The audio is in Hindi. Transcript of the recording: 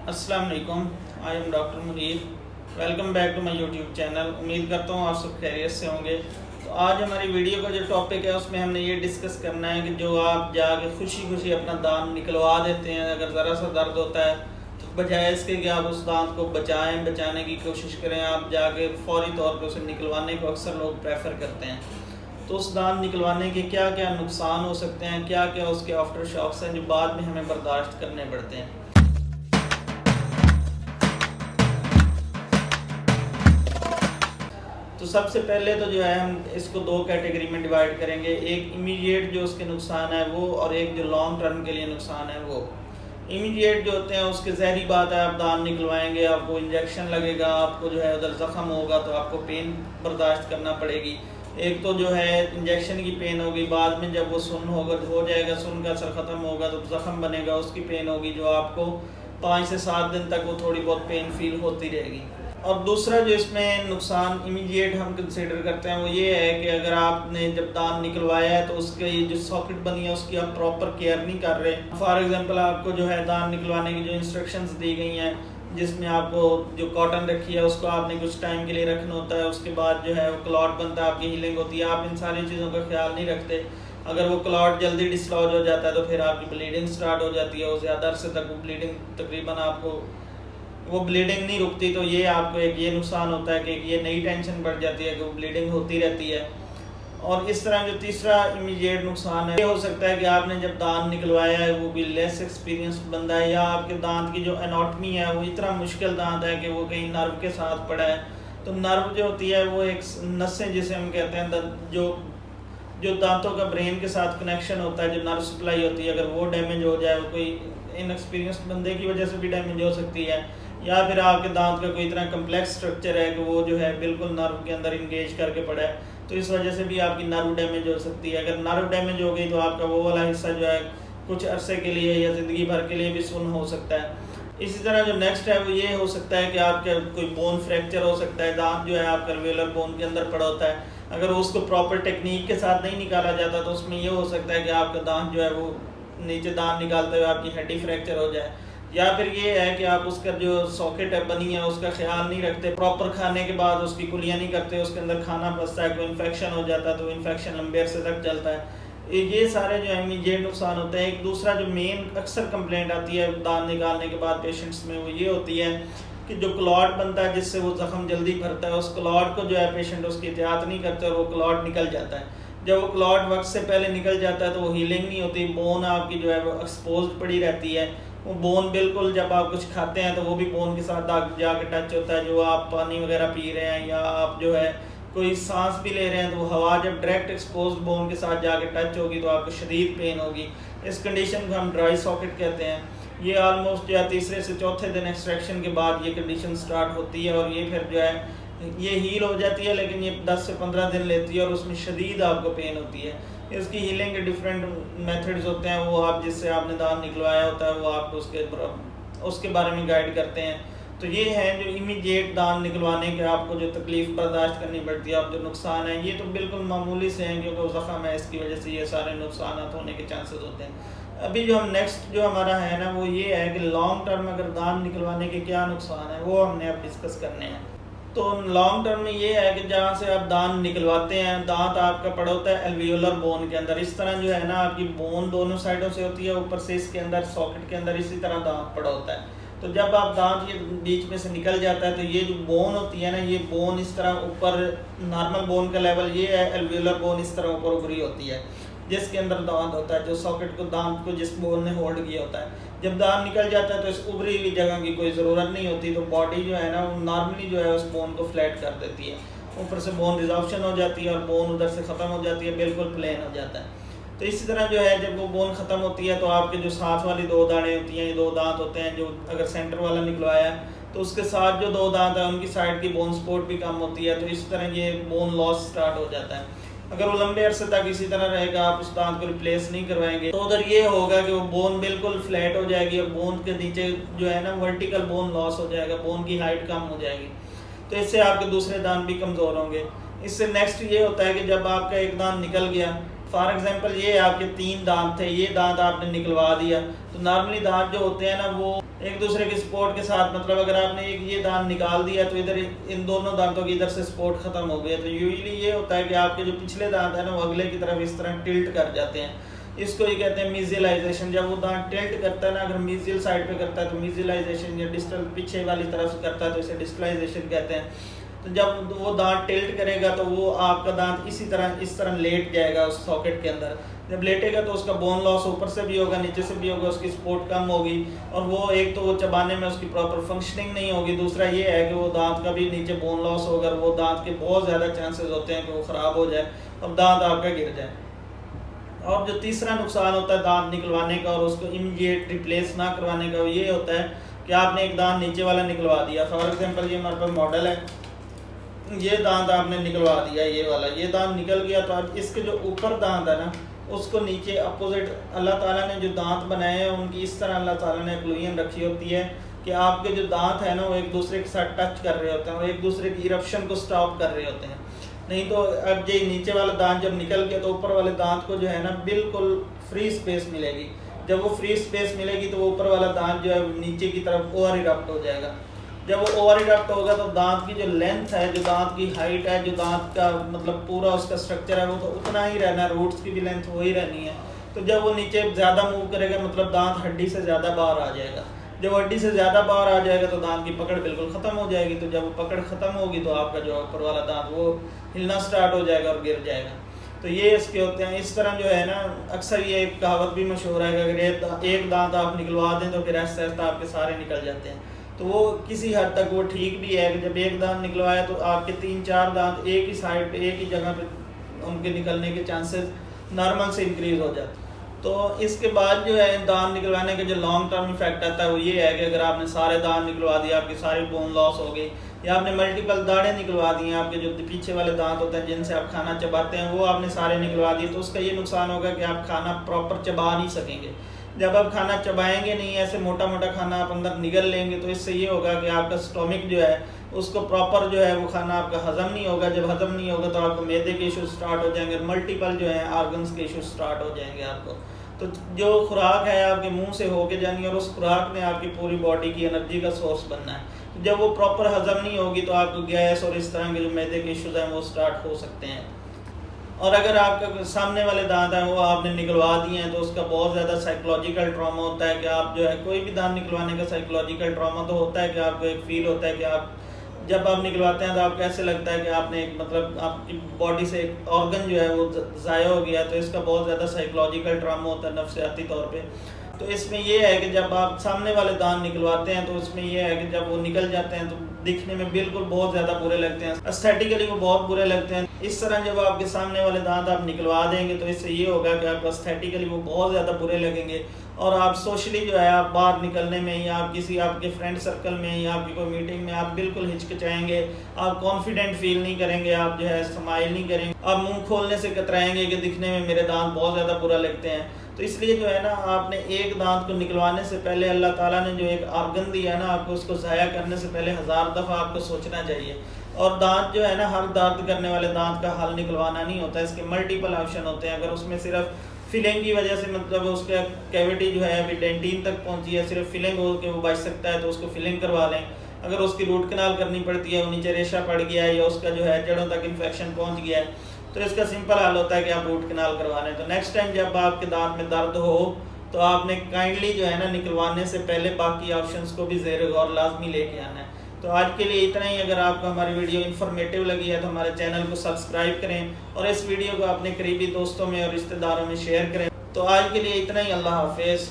अस्सलाम वालेकुम। I am doctor Munir. Welcome back to my YouTube channel. उम्मीद करता हूँ आप सब खैरियत से होंगे। तो आज हमारी वीडियो का जो टॉपिक है उसमें हमने ये डिस्कस करना है कि जो आप जाके खुशी खुशी अपना दांत निकलवा देते हैं, अगर ज़रा सा दर्द होता है तो बजाय इसके कि आप उस दांत को बचाने की कोशिश करें, आप जाके फौरी तौर पर उसे निकलवाने को अक्सर लोग प्रेफर करते हैं। तो उस दांत निकलवाने के क्या क्या नुकसान हो सकते हैं, क्या क्या उसके आफ्टर शॉक्स हैं जो बाद में हमें बर्दाश्त करने पड़ते हैं। तो सबसे पहले तो जो है हम इसको दो कैटेगरी में डिवाइड करेंगे, एक इमीडिएट जो उसके नुकसान है वो, और एक जो लॉन्ग टर्म के लिए नुकसान है वो। इमीडिएट जो होते हैं उसके ज़ाहिरी बात है, आप दांत निकलवाएंगे, आपको इंजेक्शन लगेगा, आपको जो है उधर ज़ख़म होगा तो आपको पेन बर्दाश्त करना पड़ेगी। एक तो जो है इंजेक्शन की पेन होगी, बाद में जब वो सुन्न हो जाएगा, सुन्न का असर ख़त्म होगा तो ज़ख़म बनेगा, उसकी पेन होगी जो आपको 5 से 7 दिन तक वो थोड़ी बहुत पेन फील होती रहेगी। और दूसरा जो इसमें नुकसान इमीडिएट हम कंसिडर करते हैं वो ये है कि अगर आपने जब दांत निकलवाया है तो उसके ये जो सॉकेट बनी है उसकी आप प्रॉपर केयर नहीं कर रहे। फॉर एग्जांपल आपको जो है दांत निकलवाने की जो इंस्ट्रक्शंस दी गई हैं, जिसमें आपको जो कॉटन रखी है उसको आपने कुछ टाइम के लिए रखना होता है, उसके बाद जो है वो क्लॉट बनता है, आपकी हीलिंग होती है, आप इन सारी चीज़ों का ख्याल नहीं रखते। अगर वो क्लॉट जल्दी डिसलॉज हो जाता है तो फिर आपकी ब्लीडिंग स्टार्ट हो जाती है, वो ज़्यादा अरसे तक वो ब्लीडिंग तकरीबन आपको वो ब्लीडिंग नहीं रुकती। तो ये आपको एक ये नुकसान होता है कि ये नई टेंशन बढ़ जाती है कि वो ब्लीडिंग होती रहती है। और इस तरह जो तीसरा इमीडिएट नुकसान है ये हो सकता है कि आपने जब दांत निकलवाया है वो भी लेस एक्सपीरियंस्ड बंदा है, या आपके दांत की जो एनाटमी है वो इतना मुश्किल दांत है कि वो कहीं नर्व के साथ पड़ा है। तो नर्व जो होती है वो एक नसें जिसे हम कहते हैं, जो जो दांतों का ब्रेन के साथ कनेक्शन होता है, जो नर्व सप्लाई होती है, अगर वो डैमेज हो जाए, वो कोई इनएक्सपीरियंस्ड बंदे की वजह से भी डैमेज हो सकती है, या फिर आपके दांत का कोई इतना कम्प्लेक्स स्ट्रक्चर है कि वो जो है बिल्कुल नर्व के अंदर इंगेज करके पड़ा है, तो इस वजह से भी आपकी नर्व डैमेज हो सकती है। अगर नर्व डैमेज हो गई तो आपका वो वाला हिस्सा जो है कुछ अरसे के लिए या ज़िंदगी भर के लिए भी सुन्न हो सकता है। इसी तरह जो नेक्स्ट है वो ये हो सकता है कि आपके कोई बोन फ्रैक्चर हो सकता है। दांत जो है आपका अलवेलर बोन के अंदर पड़ा होता है, अगर उसको प्रॉपर टेक्निक के साथ नहीं निकाला जाता तो उसमें ये हो सकता है कि आपका दांत जो है वो नीचे दांत निकालते हुए आपकी हड्डी फ्रैक्चर हो जाए। या फिर ये है कि आप उसका जो सॉकेट है बनी है उसका ख्याल नहीं रखते, प्रॉपर खाने के बाद उसकी कुलियाँ नहीं करते, उसके अंदर खाना फंसता है, कोई इन्फेक्शन हो जाता है तो इन्फेक्शन लंबे अरसे तक चलता है। ये सारे जो है इमीडिएट नुकसान होते हैं। एक दूसरा जो मेन अक्सर कंप्लेंट आती है दांत निकालने के बाद पेशेंट्स में वो ये होती है कि जो क्लॉट बनता है जिससे वो ज़ख़म जल्दी भरता है, उस क्लॉट को जो है पेशेंट उसकी एहतियात नहीं करते और वो क्लॉट निकल जाता है। जब वो क्लॉट वक्त से पहले निकल जाता है तो वो हीलिंग नहीं होती, बोन आपकी जो है वो एक्सपोज पड़ी रहती है। वो बोन बिल्कुल जब आप कुछ खाते हैं तो वो भी बोन के साथ जाके टच होता है, जो आप पानी वगैरह पी रहे हैं या आप जो है कोई सांस भी ले रहे हैं तो वो हवा जब डायरेक्ट एक्सपोज बोन के साथ जाके टच होगी तो आपको शदीद पेन होगी। इस कंडीशन को हम ड्राई सॉकेट कहते हैं। ये ऑलमोस्ट जो है तीसरे से चौथे दिन एक्सट्रैक्शन के बाद ये कंडीशन स्टार्ट होती है और ये फिर जो है ये हील हो जाती है, लेकिन ये 10 से 15 दिन लेती है और उसमें शदीद आपको पेन होती है। इसकी हीलिंग के डिफरेंट मेथड्स होते हैं, वो आप जिससे आपने दांत निकलवाया होता है वो आपको उसके बारे में गाइड करते हैं। तो ये है जो इमीडिएट दांत निकलवाने के आपको जो तकलीफ़ बर्दाश्त करनी पड़ती है, आप जो नुकसान है ये तो बिल्कुल मामूली से हैं क्योंकि वो ज़ख़म है, इसकी वजह से ये सारे नुकसान होने के चांसेस होते हैं। अभी जो हम नेक्स्ट जो हमारा है ना वो ये है कि लॉन्ग टर्म अगर दांत निकलवाने के क्या नुकसान है वो हमने अब डिस्कस करने हैं। तो लॉन्ग टर्म में ये है कि जहाँ से आप दांत निकलवाते हैं, दांत आपका पड़ा होता है एल्वियोलर बोन के अंदर। इस तरह जो है ना आपकी बोन दोनों साइडों से होती है, ऊपर से इसके अंदर सॉकेट के अंदर इसी तरह दांत पड़ा होता है। तो जब आप दांत ये बीच में से निकल जाता है तो ये जो बोन होती है ना, ये बोन इस तरह ऊपर नॉर्मल बोन का लेवल ये है, एल्वियोलर बोन इस तरह ऊपर उभरी होती है जिसके अंदर दांत होता है, जो सॉकेट को दांत को जिस बोन ने होल्ड किया होता है। जब दांत निकल जाता है तो इस उभरी हुई जगह की कोई ज़रूरत नहीं होती, तो बॉडी जो है ना वो नॉर्मली जो है उस बोन को फ्लैट कर देती है, ऊपर से बोन रिजॉर्प्शन हो जाती है और बोन उधर से ख़त्म हो जाती है, बिल्कुल प्लेन हो जाता है। तो इसी तरह जो है जब वो बोन ख़त्म होती है तो आपके जो साथ वाली 2 दाने होती हैं, ये 2 दांत होते हैं, जो अगर सेंटर वाला निकलवाया है तो उसके साथ जो 2 दांत हैं उनकी साइड की बोन सपोर्ट भी कम होती है, तो इस तरह ये बोन लॉस स्टार्ट हो जाता है। अगर वो लंबे अरसे तक इसी तरह रहेगा, आप उस दांत को रिप्लेस नहीं करवाएंगे तो उधर ये होगा कि वो बोन बिल्कुल फ्लैट हो जाएगी और बोन के नीचे जो है ना वर्टिकल बोन लॉस हो जाएगा, बोन की हाइट कम हो जाएगी, तो इससे आपके दूसरे दांत भी कमज़ोर होंगे। इससे नेक्स्ट ये होता है कि जब आपका एक दांत निकल गया फॉर एग्जांपल ये आपके 3 दांत थे, ये दांत आपने निकलवा दिया, तो नॉर्मली दांत जो होते हैं ना वो एक दूसरे की सपोर्ट के साथ, मतलब अगर आपने एक ये दांत निकाल दिया तो इधर इन दोनों दांतों की इधर से सपोर्ट खत्म हो गया, तो यूजुअली ये होता है कि आपके जो पिछले दांत है ना वो अगले की तरफ इस तरह टिल्ट कर जाते हैं। इसको ही कहते हैं मीजियलाइजेशन। जब वो दांत टिल्ट करता है ना, अगर मीजियल साइड पे करता है तो मीजियलाइजेशन, या डिस्टल पीछे वाली तरफ से करता है तो इसे डिस्टलाइजेशन कहते हैं। तो जब वो दांत टिल्ट करेगा तो वो आपका दांत इस तरह लेट जाएगा उस सॉकेट के अंदर। जब लेटेगा तो उसका बोन लॉस ऊपर से भी होगा, नीचे से भी होगा, उसकी सपोर्ट कम होगी, और वो एक तो वो चबाने में उसकी प्रॉपर फंक्शनिंग नहीं होगी, दूसरा ये है कि वो दांत का भी नीचे बोन लॉस होगा, वो दांत के बहुत ज़्यादा चांसेस होते हैं कि वो ख़राब हो जाए और दांत आपका गिर जाए। और जो तीसरा नुकसान होता है दांत निकलवाने का और उसको इमीडिएट रिप्लेस ना करवाने का, ये होता है कि आपने एक दांत नीचे वाला निकलवा दिया। फॉर एग्जांपल ये हमारे पास मॉडल है, ये दांत आपने निकलवा दिया, ये वाला ये दांत निकल गया, तो अब इसके जो ऊपर दांत है ना उसको नीचे अपोजिट अल्लाह ताला ने जो दांत बनाए हैं उनकी इस तरह अल्लाह ताला ने एक्लूजन रखी होती है कि आपके जो दांत है ना वो एक दूसरे के साथ टच कर रहे होते हैं और एक दूसरे की इरप्शन को स्टॉप कर रहे होते हैं। नहीं तो अब ये नीचे वाला दांत जब निकल गया तो ऊपर वाले दांत को जो है ना बिल्कुल फ्री स्पेस मिलेगी। जब वो फ्री स्पेस मिलेगी तो वो ऊपर वाला दांत जो है नीचे की तरफ ओवर इरप्ट हो जाएगा। जब वो ओवर इरप्ट होगा तो दांत की जो लेंथ है, जो दांत की हाइट है, जो दांत का मतलब पूरा उसका स्ट्रक्चर है वो तो उतना ही रहना है, रूट्स की भी लेंथ वही रहनी है। तो जब वो नीचे ज़्यादा मूव करेगा मतलब दांत हड्डी से ज़्यादा बाहर आ जाएगा। जब हड्डी से ज़्यादा बाहर आ जाएगा तो दांत की पकड़ बिल्कुल ख़त्म हो जाएगी। तो जब वो पकड़ ख़त्म होगी तो आपका जो ऊपर वाला दांत वो हिलना स्टार्ट हो जाएगा और गिर जाएगा। तो ये इसके होते हैं। इस तरह जो है ना अक्सर ये एक कहावत भी मशहूर है कि अगर एक दांत आप निकलवा दें तो फिर ऐसा ऐसा आपके सारे निकल जाते हैं। तो वो किसी हद तक वो ठीक भी है कि जब एक दांत निकलवाया तो आपके 3-4 दांत एक ही साइड पे एक ही जगह पे उनके निकलने के चांसेस नॉर्मल से इंक्रीज हो जाते हैं। तो इसके बाद जो है दांत निकलवाने का जो लॉन्ग टर्म इफेक्ट आता है वो ये है कि अगर आपने सारे दांत निकलवा दिए, आपकी सारी बोन लॉस हो गई, या आपने मल्टीपल दाढ़ें निकलवा दी हैं, आपके जो पीछे वाले दांत होते हैं जिनसे आप खाना चबाते हैं वो आपने सारे निकलवा दिए, तो उसका ये नुकसान होगा कि आप खाना प्रॉपर चबा नहीं सकेंगे। जब आप खाना चबाएंगे नहीं, ऐसे मोटा मोटा खाना आप अंदर निगल लेंगे तो इससे ये होगा कि आपका स्टोमिक जो है उसको प्रॉपर जो है वो खाना आपका हजम नहीं होगा। जब हजम नहीं होगा तो आपको मैदे के इशू स्टार्ट हो जाएंगे, मल्टीपल जो है आर्गन्स के इशू स्टार्ट हो जाएंगे आपको। तो जो खुराक है आपके मुंह से होके जानी और उस खुराक ने आपकी पूरी बॉडी की एनर्जी का सोर्स बनना है। तो जब वो प्रॉपर हजम नहीं होगी तो आपको गैस और इस तरह के जो मैदे के इशूज़ हैं वो स्टार्ट हो सकते हैं। और अगर आपका सामने वाले दांत हैं वो आपने निकलवा दिए हैं तो उसका बहुत ज़्यादा साइकोलॉजिकल ट्रॉमा होता है कि आप जो है कोई भी दांत निकलवाने का साइकोलॉजिकल ट्रॉमा तो होता है कि आपको एक फील होता है कि आप जब आप निकलवाते हैं तो आपको ऐसे लगता है कि आपने एक मतलब आपकी बॉडी से एक ऑर्गन जो है वो ज़ाया हो गया। तो इसका बहुत ज़्यादा साइकोलॉजिकल ट्रॉमा होता है नफ्सियाती तौर पे। तो इसमें यह है कि जब आप सामने वाले दांत निकलवाते हैं तो उसमें यह है कि जब वो निकल जाते हैं तो दिखने में बिल्कुल बहुत ज़्यादा बुरे लगते हैं, एस्थेटिकली वो बहुत बुरे लगते हैं। इस तरह जब आपके सामने वाले दांत आप निकलवा देंगे तो इससे ये होगा कि आपको एस्थेटिकली वो बहुत ज़्यादा बुरे लगेंगे और आप सोशली जो है आप बाहर निकलने में या आप किसी आपके फ्रेंड सर्कल में या आपकी कोई मीटिंग में आप बिल्कुल हिचकिचाएंगे, आप कॉन्फिडेंट फील नहीं करेंगे, आप जो है स्माइल नहीं करेंगे, आप मुंह खोलने से कतराएंगे कि दिखने में मेरे दांत बहुत ज़्यादा बुरा लगते हैं। तो इसलिए जो है ना आपने एक दांत को निकलवाने से पहले अल्लाह ताला ने जो एक ऑर्गन दिया है ना आपको उसको ज़ाया करने से पहले 1000 दफ़ा आपको सोचना चाहिए। और दांत जो है ना हर दर्द करने वाले दांत का हल निकलवाना नहीं होता, इसके मल्टीपल ऑप्शन होते हैं। अगर उसमें सिर्फ फिलिंग की वजह से मतलब उसका कैविटी जो है अभी डेंटिन तक पहुंची है, सिर्फ फिलिंग हो के वो बच सकता है तो उसको फिलिंग करवा लें। अगर उसकी रूट कनाल करनी पड़ती है, वो नीचे रेशा पड़ गया है या उसका जो है जड़ों तक इन्फेक्शन पहुंच गया है तो इसका सिंपल हल होता है कि आप रूट कनाल करवा लें। तो नेक्स्ट टाइम जब आपके दांत में दर्द हो तो आपने काइंडली जो है ना निकलवाने से पहले बाकी ऑप्शंस को भी ज़ेर गौर लाजमी लेके आना है। तो आज के लिए इतना ही। अगर आपको हमारी वीडियो इन्फॉर्मेटिव लगी है तो हमारे चैनल को सब्सक्राइब करें और इस वीडियो को अपने करीबी दोस्तों में और रिश्तेदारों में शेयर करें। तो आज के लिए इतना ही। अल्लाह हाफिज़।